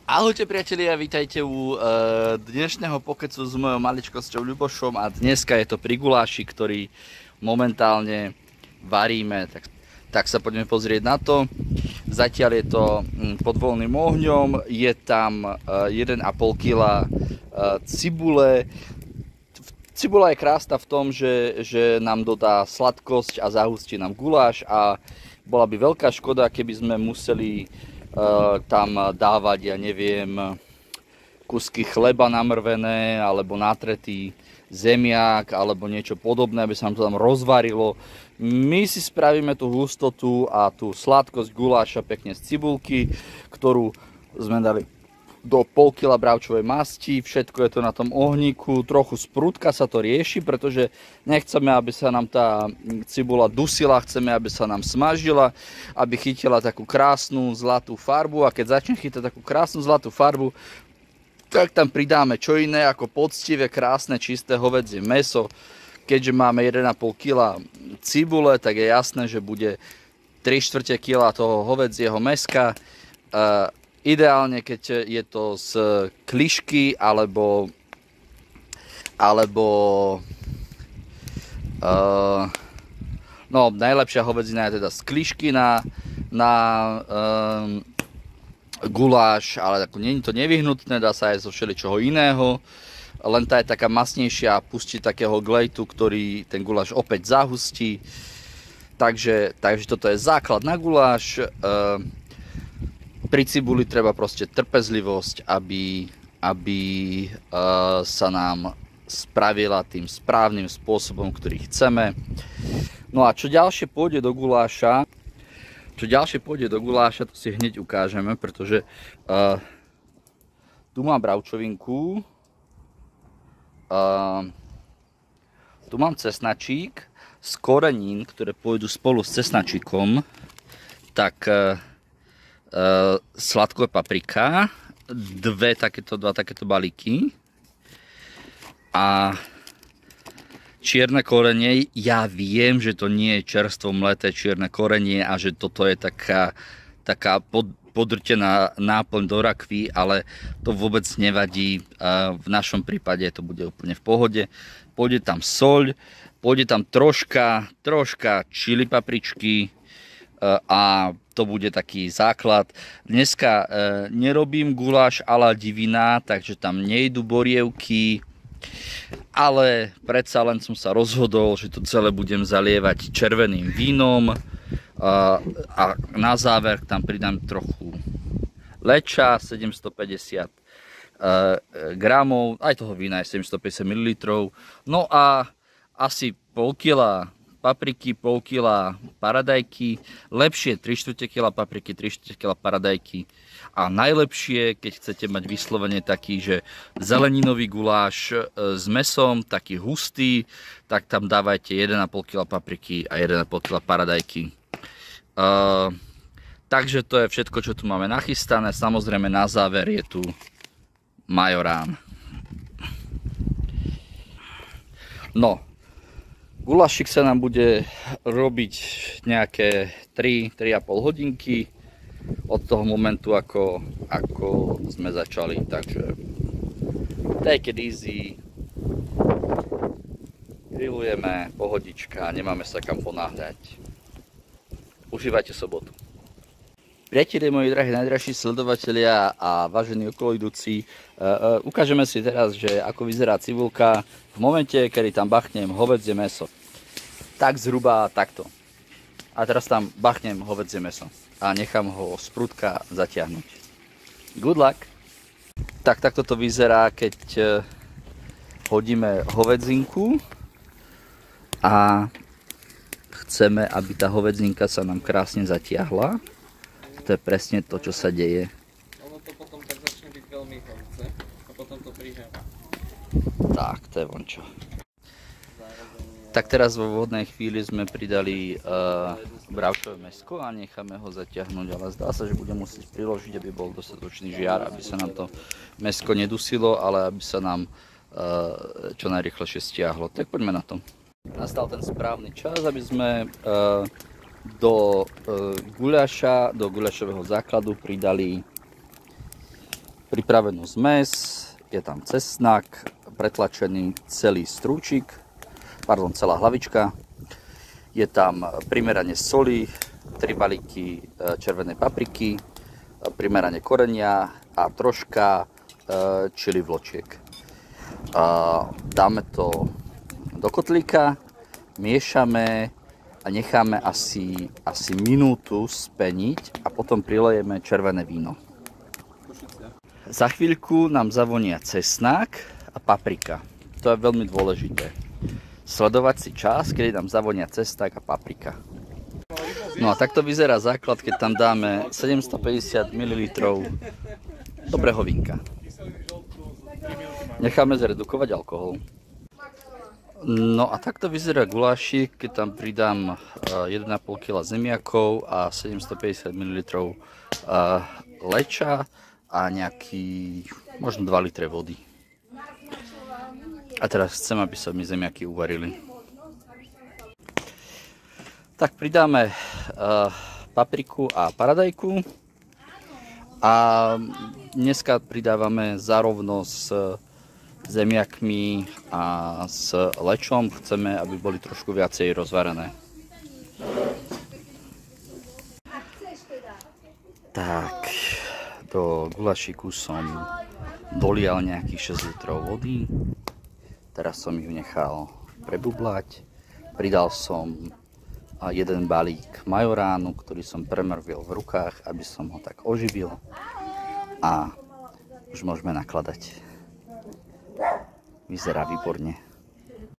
Ahojte priatelia, vítajte u dnešného pokecu s mojou maličkosťou Ľubošom a dneska je to pri guláši, ktorý momentálne varíme, tak sa poďme pozrieť na to. Zatiaľ je to pod voľným ohňom, je tam 1,5 kg cibule. Cibula je krásna v tom, že nám dodá sladkosť a zahustí nám guláš a bola by veľká škoda, keby sme museli tam dávať, ja neviem, kusky chleba namrvené alebo natretý zemiak alebo niečo podobné, aby sa nám to tam rozvarilo. My si spravíme tú hustotu a tú sladkosť guláša pekne z cibulky, ktorú sme dali do pol kila bravčovej masti, všetko je to na tom ohníku, trochu z prúdka sa to rieši, pretože nechceme, aby sa nám tá cibula dusila, chceme, aby sa nám smažila, aby chytila takú krásnu zlatú farbu a keď začne chytať takú krásnu zlatú farbu, tak tam pridáme čo iné ako poctivé, krásne, čisté hovädzie mäso. Keďže máme 1,5 kg cibule, tak je jasné, že bude 3/4 kg toho hovädzieho mäska. Ideálne, keď je to z klišky alebo no najlepšia hovedzina je teda z klišky na guláš, ale nie je to nevyhnutné, dá sa aj zo všeličoho iného, len tá je taká masnejšia a pustí takého glejtu, ktorý ten guláš opäť zahustí. Takže toto je základ na guláš. Pri cibuli treba proste trpezlivosť, aby sa nám spravila tým správnym spôsobom, ktorý chceme. No a čo ďalšie pôjde do guláša, to si hneď ukážeme, pretože tu mám bravčovinku, tu mám cesnačík z korenín, ktoré pôjdu spolu s cesnačíkom, tak sladká paprika, dva takéto balíky a čierne korenie. Ja viem, že to nie je čerstvo mleté čierne korenie a že toto je taká podrtená náplň do rakvy, ale to vôbec nevadí. V našom prípade to bude úplne v pohode. Pôjde tam soľ, pôjde tam troška čili papričky a to bude taký základ. Dneska nerobím guláš a la divina, takže tam nejdu borievky, ale predsa len som sa rozhodol, že to celé budem zalievať červeným vínom a na záver tam pridám trochu leča, 750 gramov, aj toho vína je 750 ml. No a asi pol kila papriky, pol kila paradajky, lepšie 3/4 kg papriky, 3/4 kg paradajky a najlepšie, keď chcete mať vyslovene taký, že zeleninový guláš s mäsom, taký hustý, tak tam dávajte 1,5 kg papriky a 1,5 kg paradajky. Takže to je všetko, čo tu máme nachystané. Samozrejme na záver je tu majorán. No, gulášik sa nám bude robiť nejaké 3-3,5 hodinky od toho momentu, ako sme začali. Takže take it easy, grillujeme, pohodička, nemáme sa kam ponáhľať. Užívajte sobotu. Priatelia, moji drahí najdražší sledovatelia a vážení okoloidúci, ukážeme si teraz, že ako vyzerá cibulka v momente, kedy tam bachnem hovädzie mäso. Tak zhruba takto. A teraz tam bachnem hovädzie mäso a nechám ho z prúdka zatiahnuť. Good luck! Tak takto to vyzerá, keď hodíme hovedzinku a chceme, aby tá hovedzinka sa nám krásne zatiahla. To je presne to, čo sa deje. Ono to potom tak začne byť veľmi horúce a potom to priháva. Tak, to je vončo. Tak teraz vo vhodnej chvíli sme pridali bravčové mäsko a necháme ho zatiahnuť, ale zdá sa, že budem musieť priložiť, aby bol dostatočný žiar, aby sa nám to mäsko nedusilo, ale aby sa nám čo najrýchlejšie stiahlo. Tak poďme na to. Nastal ten správny čas, aby sme do guľaša, do guľašového základu pridali pripravenú zmes, je tam cesnak, pretlačený celý strúčik, pardon, celá hlavička. Je tam primerane soli, 3 balíky červenej papriky, primerane korenia a troška čili vločiek. Dáme to do kotlíka, miešame a necháme asi minútu speniť a potom prilejeme červené víno. Za chvíľku nám zavonia cesnák a paprika. To je veľmi dôležité. Sledovať si čas, kedy nám zavonia cesnák a paprika. No a takto vyzerá základ, keď tam dáme 750 ml dobrého vínka. Necháme zredukovať alkohol. No a takto vyzerá gulášik, keď tam pridám 1,5 kg zemiakov a 750 ml leča a nejaký možno 2 litre vody. A teraz chcem, aby sa mi zemiaky uvarili. Tak pridáme papriku a paradajku a dneska pridávame zárovno s zemiakmi a s lečom. Chceme, aby boli trošku viacej rozvarené. Tak, do gulášiku som dolial nejakých 6 litrov vody. Teraz som ju nechal prebublať. Pridal som jeden balík majoránu, ktorý som premrvil v rukách, aby som ho tak oživil. A už môžeme nakladať. Vyzerá výborne.